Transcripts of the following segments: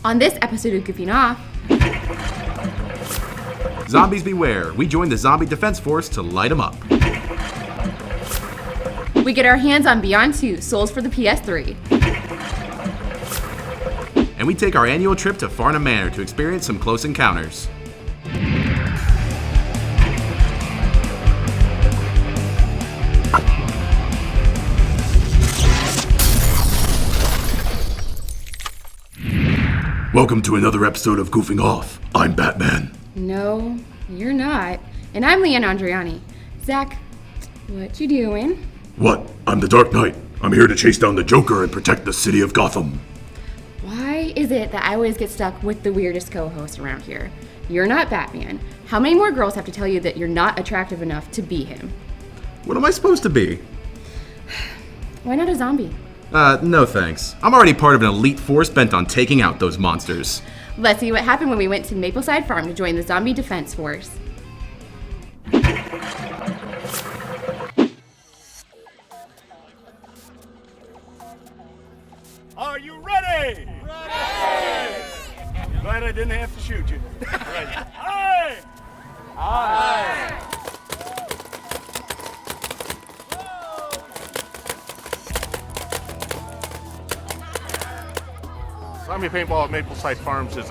On this episode of Goofing Off, Zombies beware, we join the zombie defense force to light them up. we get our hands on Beyond 2, Souls for the PS3. And we take our annual trip to Farnham Manor to experience some close encounters. Welcome to another episode of Goofing Off. I'm Batman. No, you're not. And I'm Leanne Andriani. Zach, what you doing? What? I'm the Dark Knight. I'm here to chase down the Joker and protect the city of Gotham. Why is it that I always get stuck with the weirdest co-host around here? You're not Batman. How many more girls have to tell you that you're not attractive enough to be him? What am I supposed to be? Why not a zombie? No thanks. I'm already part of an elite force bent on taking out those monsters. Let's see what happened when we went to Mapleside Farm to join the zombie defense force. Are you ready? Ready! Glad I didn't have to shoot you. Ready. Aye! Aye! Zombie Paintball at Mapleside Farms is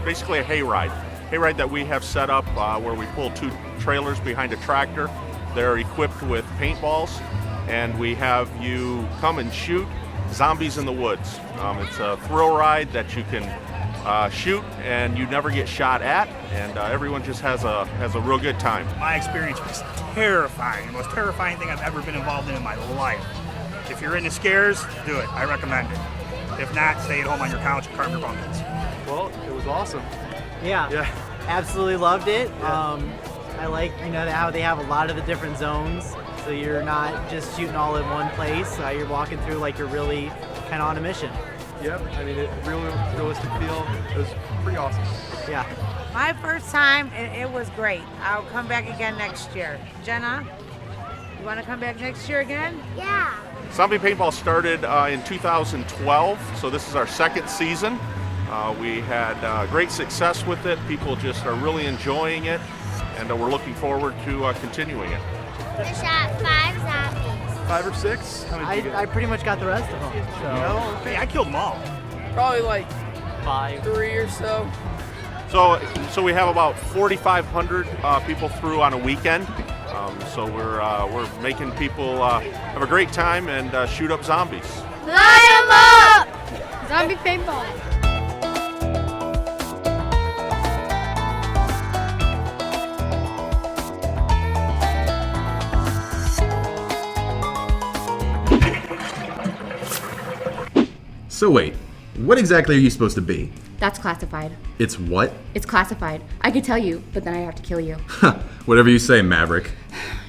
basically a hayride. Hayride that we have set up where we pull two trailers behind a tractor. They're equipped with paintballs, and we have you come and shoot zombies in the woods. It's a thrill ride that you can shoot and you never get shot at, and everyone just has a real good time. My experience was terrifying. The most terrifying thing I've ever been involved in my life. If you're into scares, do it. I recommend it. If not, stay at home on your couch and carve your pumpkins. Well, it was awesome. Yeah, absolutely loved it. Yeah. I like, how they have a lot of the different zones, so you're not just shooting all in one place. You're walking through like you're really kind of on a mission. Yep, I mean, realistic feel. It was pretty awesome. Yeah. My first time, it was great. I'll come back again next year. Jenna, you want to come back next year again? Yeah. Zombie Paintball started in 2012, so this is our second season. We had great success with it. People just are really enjoying it, and we're looking forward to continuing it. I shot 5 zombies. 5 or 6? How many did you get? I pretty much got the rest of them. So. No, hey, I killed them all. Probably like 5. 3 or so. So we have about 4,500 people through on a weekend. So we're making people have a great time and shoot up zombies. Light 'em up! Zombie paintball. So wait, what exactly are you supposed to be? That's classified. It's what? It's classified. I could tell you, but then I'd have to kill you. Whatever you say, Maverick.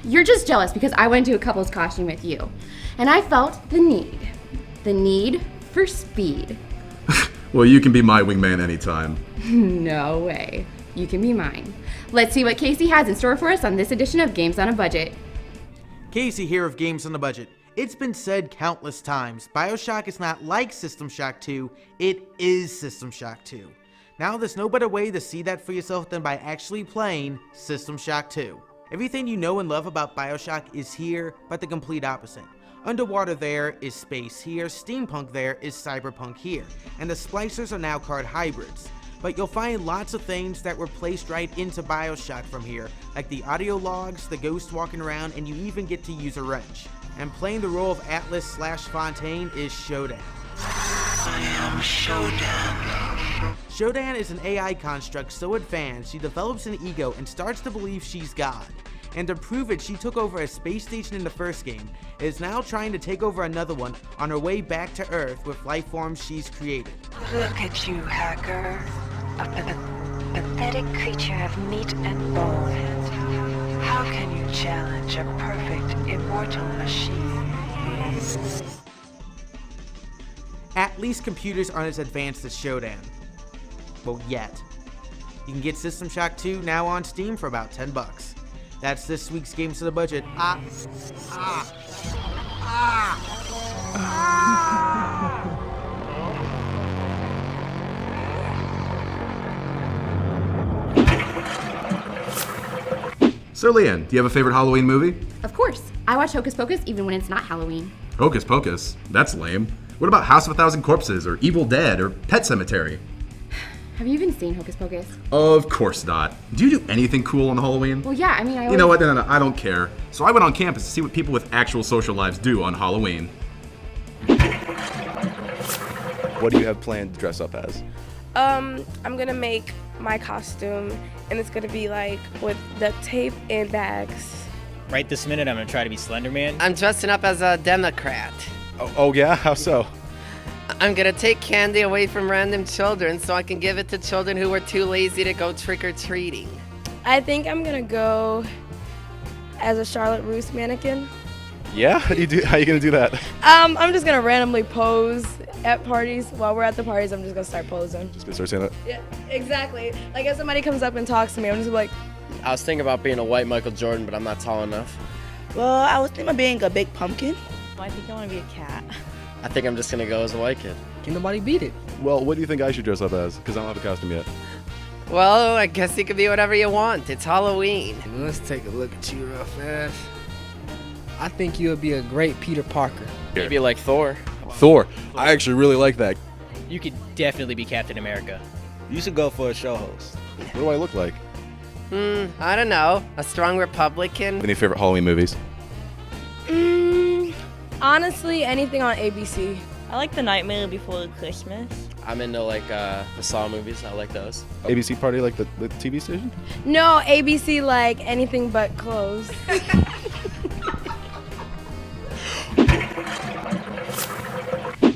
You're just jealous because I went to a couple's costume with you. And I felt the need for speed. Well, you can be my wingman anytime. No way. You can be mine. Let's see what Casey has in store for us on this edition of Games on a Budget. Casey here of Games on the Budget. It's been said countless times, BioShock is not like System Shock 2, it is System Shock 2. Now there's no better way to see that for yourself than by actually playing System Shock 2. Everything you know and love about BioShock is here, but the complete opposite. Underwater there is space here, steampunk there is cyberpunk here, and the splicers are now called hybrids. But you'll find lots of things that were placed right into BioShock from here, like the audio logs, the ghost walking around, and you even get to use a wrench. And playing the role of Atlas/Fontaine is Shodan. I am Shodan. Shodan is an AI construct so advanced she develops an ego and starts to believe she's God. And to prove it, she took over a space station in the first game, and is now trying to take over another one on her way back to Earth with life forms she's created. Look at you, hacker. A pathetic creature of meat and bone. How can you challenge a perfect, immortal machine? At least computers aren't as advanced as Shodan. Well, yet. You can get System Shock 2 now on Steam for about $10. That's this week's Games to the Budget. So Leanne, do you have a favorite Halloween movie? Of course. I watch Hocus Pocus even when it's not Halloween. Hocus Pocus? That's lame. What about House of a Thousand Corpses, or Evil Dead, or Pet Sematary? Have you even seen Hocus Pocus? Of course not. Do you do anything cool on Halloween? Well, yeah, I mean, You know what? No, I don't care. So I went on campus to see what people with actual social lives do on Halloween. What do you have planned to dress up as? I'm gonna make my costume, and it's gonna be like with duct tape and bags. Right this minute, I'm gonna try to be Slender Man. I'm dressing up as a Democrat. Oh yeah? How so? I'm gonna take candy away from random children so I can give it to children who were too lazy to go trick-or-treating. I think I'm gonna go as a Charlotte Russe mannequin. Yeah? How you gonna do that? I'm just gonna randomly pose at parties. While we're at the parties, I'm just gonna start posing. Just gonna start saying that? Yeah, exactly. Like if somebody comes up and talks to me, I'm just like. I was thinking about being a white Michael Jordan, but I'm not tall enough. Well, I was thinking about being a big pumpkin. I think I want to be a cat. I think I'm just gonna go as a white kid. Can nobody beat it? Well, what do you think I should dress up as? Because I don't have a costume yet. Well, I guess you could be whatever you want. It's Halloween. Let's take a look at you real fast. I think you would be a great Peter Parker. Maybe like Thor. Thor. I actually really like that. You could definitely be Captain America. You should go for a show host. What do I look like? I don't know. A strong Republican. Any favorite Halloween movies? Honestly, anything on ABC. I like The Nightmare Before Christmas. I'm into like the Saw movies. I like those. ABC Party, like the TV station? No, ABC like anything but clothes.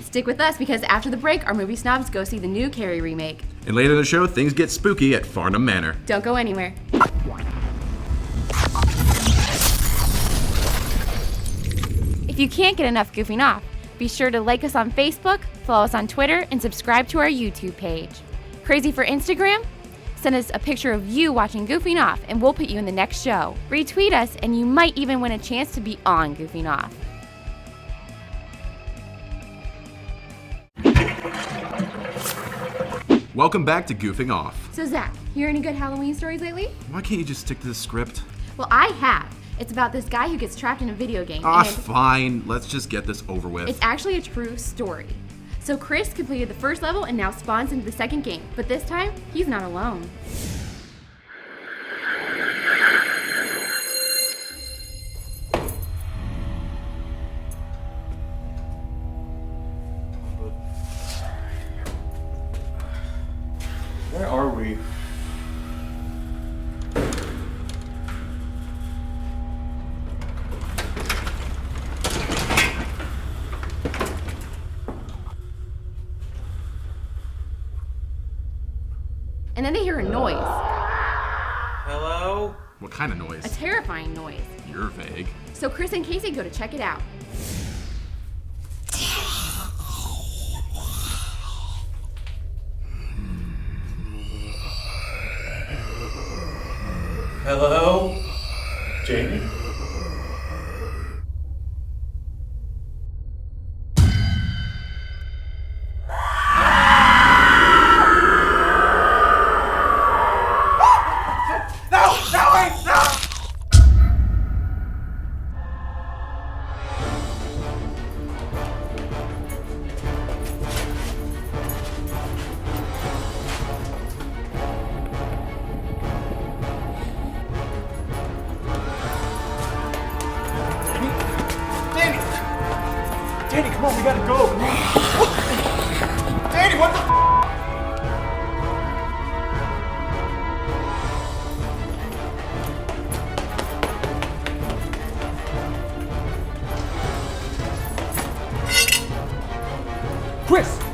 Stick with us because after the break, our movie snobs go see the new Carrie remake. And later in the show, things get spooky at Farnham Manor. Don't go anywhere. If you can't get enough goofing off, be sure to like us on Facebook, follow us on Twitter, and subscribe to our YouTube page. Crazy for Instagram? Send us a picture of you watching Goofing Off, and we'll put you in the next show. Retweet us, and you might even win a chance to be on Goofing Off. Welcome back to Goofing Off. So Zach, hear any good Halloween stories lately? Why can't you just stick to the script? Well, I have. It's about this guy who gets trapped in a video game. Fine. Let's just get this over with. It's actually a true story. So Chris completed the first level and now spawns into the second game. But this time, he's not alone. Where are we? And then they hear a noise. Hello? What kind of noise? A terrifying noise. You're vague. So Chris and Casey go to check it out. Hello? Jamie? Danny, come on, we gotta go. Danny, what the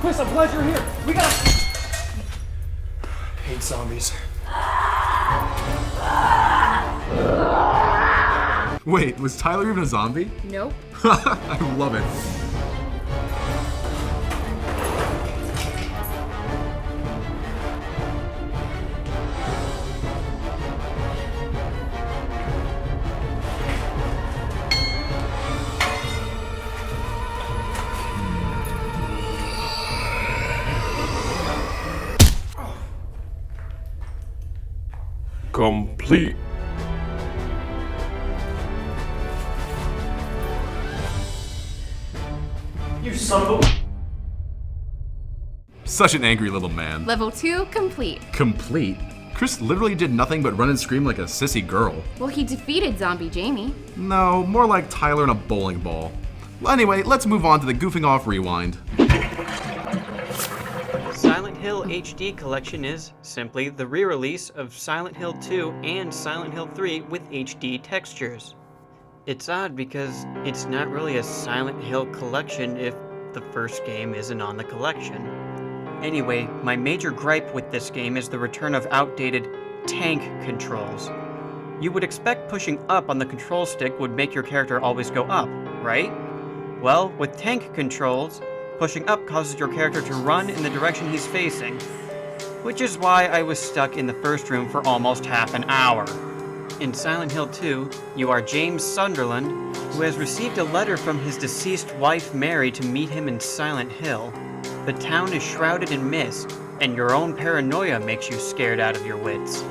Chris, I'm glad you're here. We gotta... Hate zombies. Wait, was Tyler even a zombie? Nope. I love it. Complete. You son of a... Such an angry little man. Level 2 complete. Complete? Chris literally did nothing but run and scream like a sissy girl. Well, he defeated Zombie Jamie. No, more like Tyler in a bowling ball. Well, anyway, let's move on to the Goofing Off Rewind. Silent Hill HD Collection is simply the re-release of Silent Hill 2 and Silent Hill 3 with HD textures. It's odd because it's not really a Silent Hill collection if the first game isn't on the collection. Anyway, my major gripe with this game is the return of outdated tank controls. You would expect pushing up on the control stick would make your character always go up, right? Well, with tank controls, pushing up causes your character to run in the direction he's facing, which is why I was stuck in the first room for almost half an hour. In Silent Hill 2, you are James Sunderland, who has received a letter from his deceased wife Mary to meet him in Silent Hill. The town is shrouded in mist, and your own paranoia makes you scared out of your wits.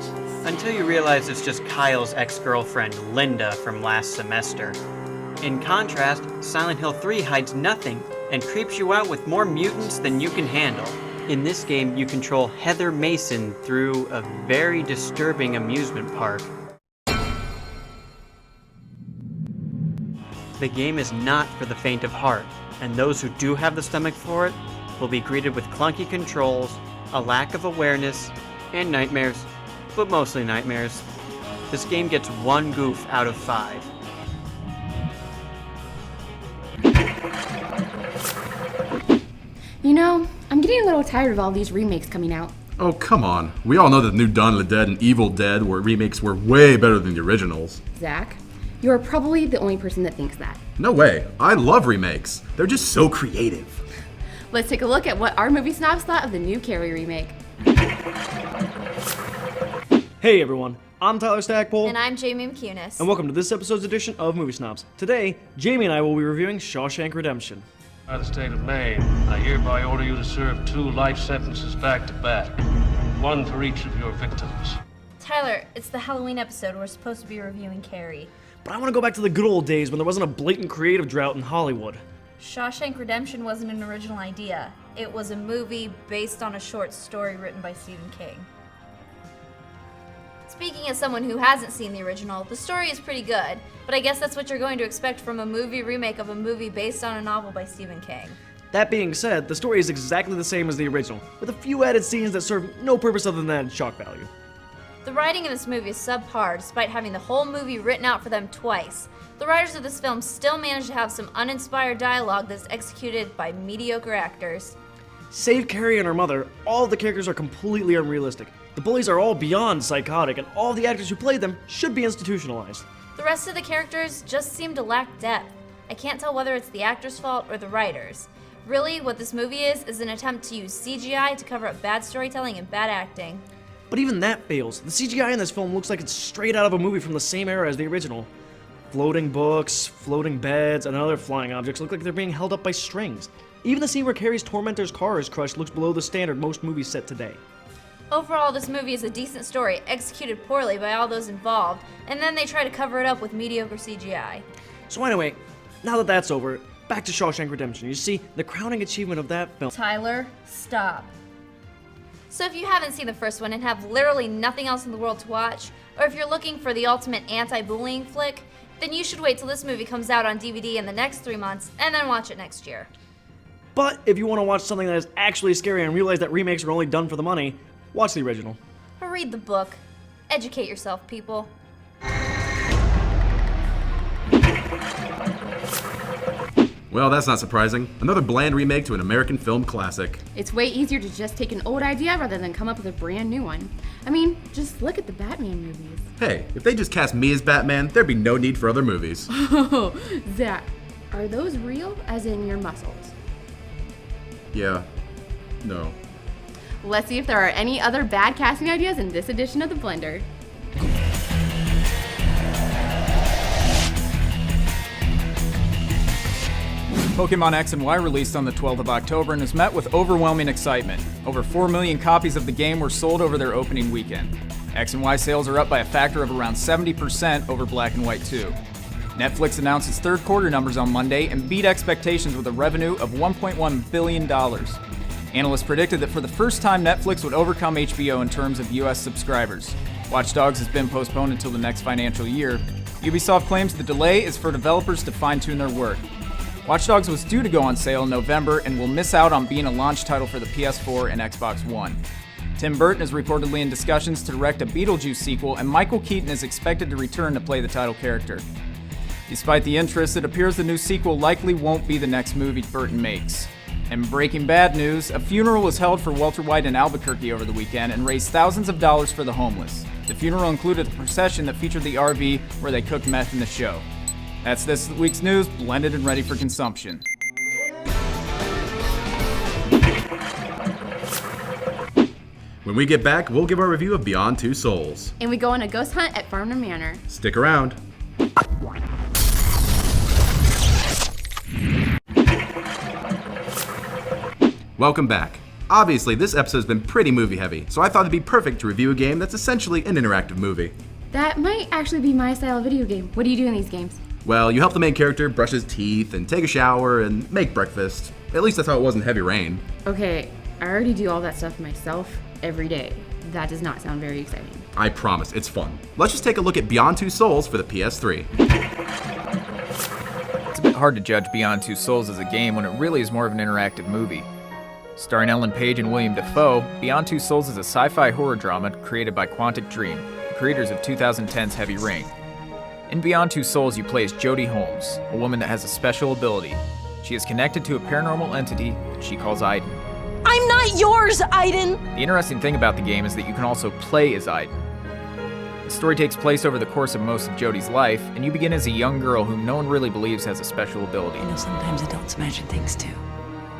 Until you realize it's just Kyle's ex-girlfriend, Linda, from last semester. In contrast, Silent Hill 3 hides nothing and creeps you out with more mutants than you can handle. In this game, you control Heather Mason through a very disturbing amusement park. The game is not for the faint of heart, and those who do have the stomach for it will be greeted with clunky controls, a lack of awareness, and nightmares, but mostly nightmares. This game gets 1 goof out of 5. You know, I'm getting a little tired of all these remakes coming out. Oh, come on. We all know that the new Dawn of the Dead and Evil Dead remakes were way better than the originals. Zach, you're probably the only person that thinks that. No way. I love remakes. They're just so creative. Let's take a look at what our movie snobs thought of the new Carrie remake. Hey everyone, I'm Tyler Stackpole. And I'm Jamie McCunis. And welcome to this episode's edition of Movie Snobs. Today, Jamie and I will be reviewing Shawshank Redemption. By the state of Maine, I hereby order you to serve 2 life sentences back to back, 1 for each of your victims. Tyler, it's the Halloween episode. We're supposed to be reviewing Carrie. But I want to go back to the good old days when there wasn't a blatant creative drought in Hollywood. Shawshank Redemption wasn't an original idea. It was a movie based on a short story written by Stephen King. Speaking as someone who hasn't seen the original, the story is pretty good, but I guess that's what you're going to expect from a movie remake of a movie based on a novel by Stephen King. That being said, the story is exactly the same as the original, with a few added scenes that serve no purpose other than added shock value. The writing in this movie is subpar, despite having the whole movie written out for them twice. The writers of this film still managed to have some uninspired dialogue that's executed by mediocre actors. Save Carrie and her mother, all the characters are completely unrealistic. The bullies are all beyond psychotic, and all the actors who played them should be institutionalized. The rest of the characters just seem to lack depth. I can't tell whether it's the actors' fault or the writers. Really, what this movie is an attempt to use CGI to cover up bad storytelling and bad acting. But even that fails. The CGI in this film looks like it's straight out of a movie from the same era as the original. Floating books, floating beds, and other flying objects look like they're being held up by strings. Even the scene where Carrie's tormentor's car is crushed looks below the standard most movies set today. Overall, this movie is a decent story, executed poorly by all those involved, and then they try to cover it up with mediocre CGI. So anyway, now that that's over, back to Shawshank Redemption. You see, the crowning achievement of that film... Tyler, stop. So if you haven't seen the first one and have literally nothing else in the world to watch, or if you're looking for the ultimate anti-bullying flick, then you should wait till this movie comes out on DVD in the next 3 months, and then watch it next year. But if you want to watch something that is actually scary and realize that remakes are only done for the money, watch the original. Or read the book. Educate yourself, people. Well, that's not surprising. Another bland remake to an American film classic. It's way easier to just take an old idea rather than come up with a brand new one. I mean, just look at the Batman movies. Hey, if they just cast me as Batman, there'd be no need for other movies. Oh, Zach, are those real, as in your muscles? Yeah. No. Let's see if there are any other bad casting ideas in this edition of The Blender. Pokemon X and Y released on the 12th of October and has met with overwhelming excitement. Over 4 million copies of the game were sold over their opening weekend. X and Y sales are up by a factor of around 70% over Black and White 2. Netflix announced its third quarter numbers on Monday and beat expectations with a revenue of $1.1 billion. Analysts predicted that for the first time, Netflix would overcome HBO in terms of U.S. subscribers. Watch Dogs has been postponed until the next financial year. Ubisoft claims the delay is for developers to fine-tune their work. Watch Dogs was due to go on sale in November and will miss out on being a launch title for the PS4 and Xbox One. Tim Burton is reportedly in discussions to direct a Beetlejuice sequel, and Michael Keaton is expected to return to play the title character. Despite the interest, it appears the new sequel likely won't be the next movie Burton makes. And breaking bad news, a funeral was held for Walter White in Albuquerque over the weekend and raised thousands of dollars for the homeless. The funeral included a procession that featured the RV where they cooked meth in the show. That's this week's news, blended and ready for consumption. When we get back, we'll give our review of Beyond Two Souls. And we go on a ghost hunt at Farnham Manor. Stick around. Welcome back. Obviously, this episode's been pretty movie heavy, so I thought it'd be perfect to review a game that's essentially an interactive movie. That might actually be my style of video game. What do you do in these games? Well, you help the main character brush his teeth and take a shower and make breakfast. At least that's how it was in Heavy Rain. Okay, I already do all that stuff myself every day. That does not sound very exciting. I promise, it's fun. Let's just take a look at Beyond Two Souls for the PS3. It's a bit hard to judge Beyond Two Souls as a game when it really is more of an interactive movie. Starring Ellen Page and William Dafoe, Beyond Two Souls is a sci-fi horror drama created by Quantic Dream, the creators of 2010's Heavy Rain. In Beyond Two Souls, you play as Jodie Holmes, a woman that has a special ability. She is connected to a paranormal entity that she calls Aiden. I'm not yours, Aiden! The interesting thing about the game is that you can also play as Aiden. The story takes place over the course of most of Jodie's life, and you begin as a young girl whom no one really believes has a special ability. You know, sometimes adults imagine things too.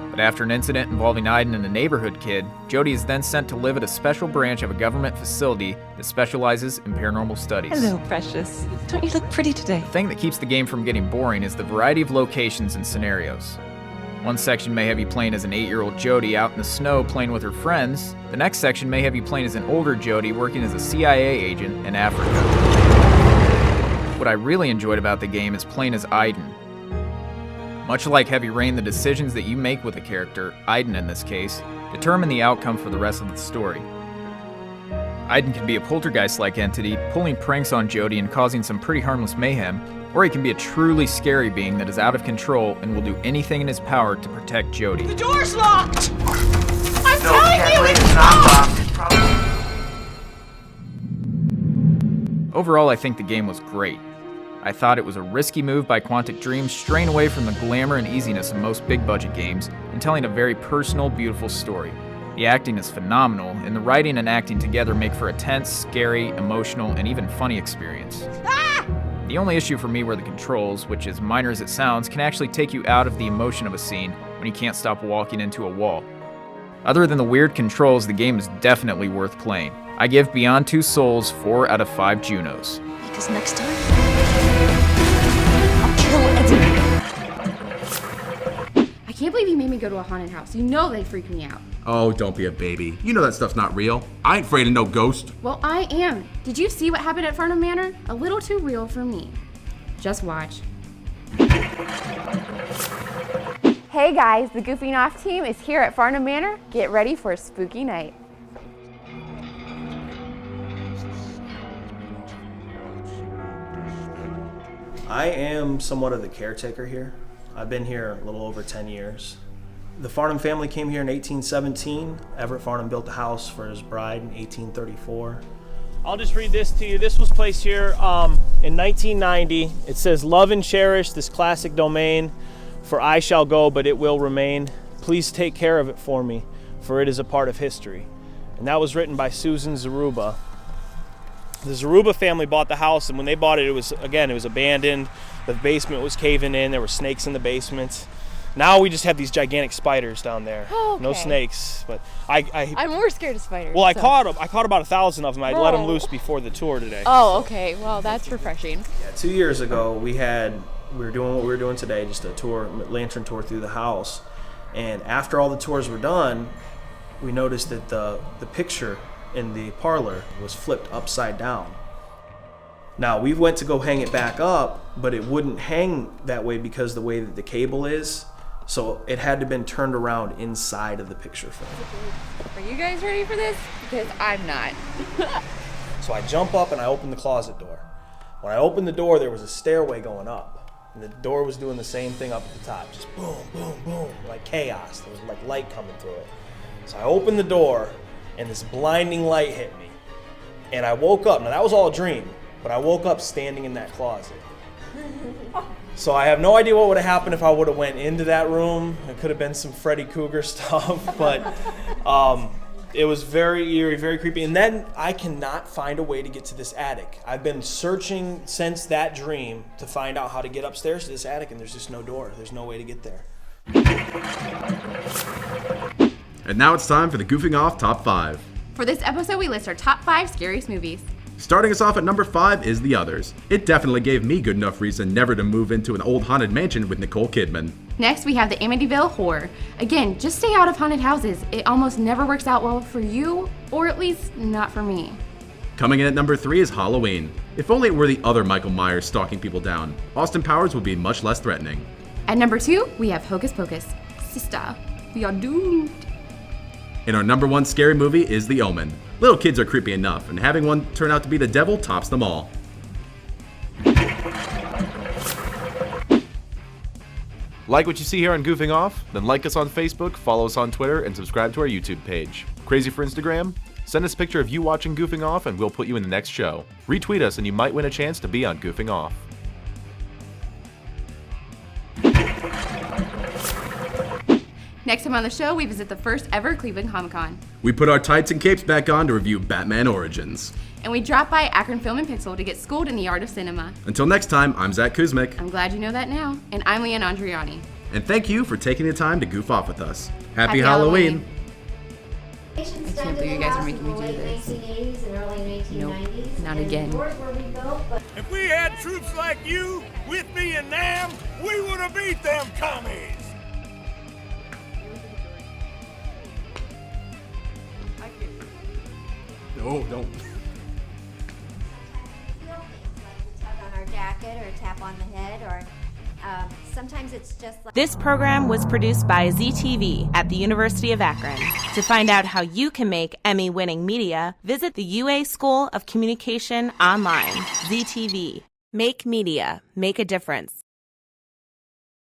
But after an incident involving Aiden and a neighborhood kid, Jodie is then sent to live at a special branch of a government facility that specializes in paranormal studies. Hello, precious. Don't you look pretty today? The thing that keeps the game from getting boring is the variety of locations and scenarios. One section may have you playing as an 8-year-old Jodie out in the snow playing with her friends. The next section may have you playing as an older Jodie working as a CIA agent in Africa. What I really enjoyed about the game is playing as Aiden. Much like Heavy Rain, the decisions that you make with a character, Aiden in this case, determine the outcome for the rest of the story. Aiden can be a poltergeist-like entity, pulling pranks on Jodie and causing some pretty harmless mayhem, or he can be a truly scary being that is out of control and will do anything in his power to protect Jodie. The door's locked! I'm telling you it's locked! Overall, I think the game was great. I thought it was a risky move by Quantic Dream, straying away from the glamour and easiness of most big-budget games and telling a very personal, beautiful story. The acting is phenomenal, and the writing and acting together make for a tense, scary, emotional, and even funny experience. Ah! The only issue for me were the controls, which, as minor as it sounds, can actually take you out of the emotion of a scene when you can't stop walking into a wall. Other than the weird controls, the game is definitely worth playing. I give Beyond Two Souls 4 out of 5 Junos. Because next time, I'll kill Eddie. I can't believe you made me go to a haunted house. You know they freak me out. Oh, don't be a baby. You know that stuff's not real. I ain't afraid of no ghost. Well, I am. Did you see what happened at Farnham Manor? A little too real for me. Just watch. Hey guys, the Goofing Off team is here at Farnham Manor. Get ready for a spooky night. I am somewhat of the caretaker here. I've been here a little over 10 years. The Farnham family came here in 1817. Everett Farnham built the house for his bride in 1834. I'll just read this to you. This was placed here in 1990. It says, "Love and cherish this classic domain, for I shall go, but it will remain. Please take care of it for me, for it is a part of history." And that was written by Susan Zaruba. The Zaruba family bought the house, and when they bought it, it was abandoned. The basement was caving in. There were snakes in the basement. Now we just have these gigantic spiders down there. Oh, okay. No snakes, but I'm more scared of spiders. Well, I so. caught about 1,000 of them. I let them Whoa. loose before the tour today. Oh, okay. Well, that's refreshing. Yeah, 2 years ago, we were doing what we were doing today, just a tour, lantern tour through the house. And after all the tours were done, we noticed that the picture in the parlor was flipped upside down. Now, we went to go hang it back up, but it wouldn't hang that way because the way that the cable is. So it had to been turned around inside of the picture frame. Are you guys ready for this? Because I'm not. So I jump up and I open the closet door. When I opened the door, there was a stairway going up. And the door was doing the same thing up at the top. Just boom, boom, boom, like chaos. There was like light coming through it. So I opened the door and this blinding light hit me. And I woke up. Now that was all a dream, but I woke up standing in that closet. So I have no idea what would have happened if I would have went into that room. It could have been some Freddy Krueger stuff, but it was very eerie, very creepy. And then I cannot find a way to get to this attic. I've been searching since that dream to find out how to get upstairs to this attic, and there's just no door. There's no way to get there. And now it's time for the Goofing Off Top 5. For this episode, we list our top 5 scariest movies. Starting us off at number 5 is The Others. It definitely gave me good enough reason never to move into an old haunted mansion with Nicole Kidman. Next, we have the Amityville Horror. Again, just stay out of haunted houses. It almost never works out well for you, or at least not for me. Coming in at number 3 is Halloween. If only it were the other Michael Myers stalking people down, Austin Powers would be much less threatening. At number 2, we have Hocus Pocus. Sister, we are doomed. And our number 1 scary movie is The Omen. Little kids are creepy enough, and having one turn out to be the devil tops them all. Like what you see here on Goofing Off? Then like us on Facebook, follow us on Twitter, and subscribe to our YouTube page. Crazy for Instagram? Send us a picture of you watching Goofing Off and we'll put you in the next show. Retweet us and you might win a chance to be on Goofing Off. Next time on the show, we visit the first ever Cleveland Comic-Con. We put our tights and capes back on to review Batman Origins. And we drop by Akron Film and Pixel to get schooled in the art of cinema. Until next time, I'm Zach Kuzmic. I'm glad you know that now. And I'm Leanne Andriani. And thank you for taking the time to goof off with us. Happy Halloween. I can't believe you guys are making me do this. Nope, not again. If we had troops like you with me and Nam, we would have beat them commies. No, don't. Tug on our jacket or tap on the head, or sometimes it's just like... This program was produced by ZTV at the University of Akron. To find out how you can make Emmy-winning media, visit the UA School of Communication online. ZTV. Make media. Make a difference.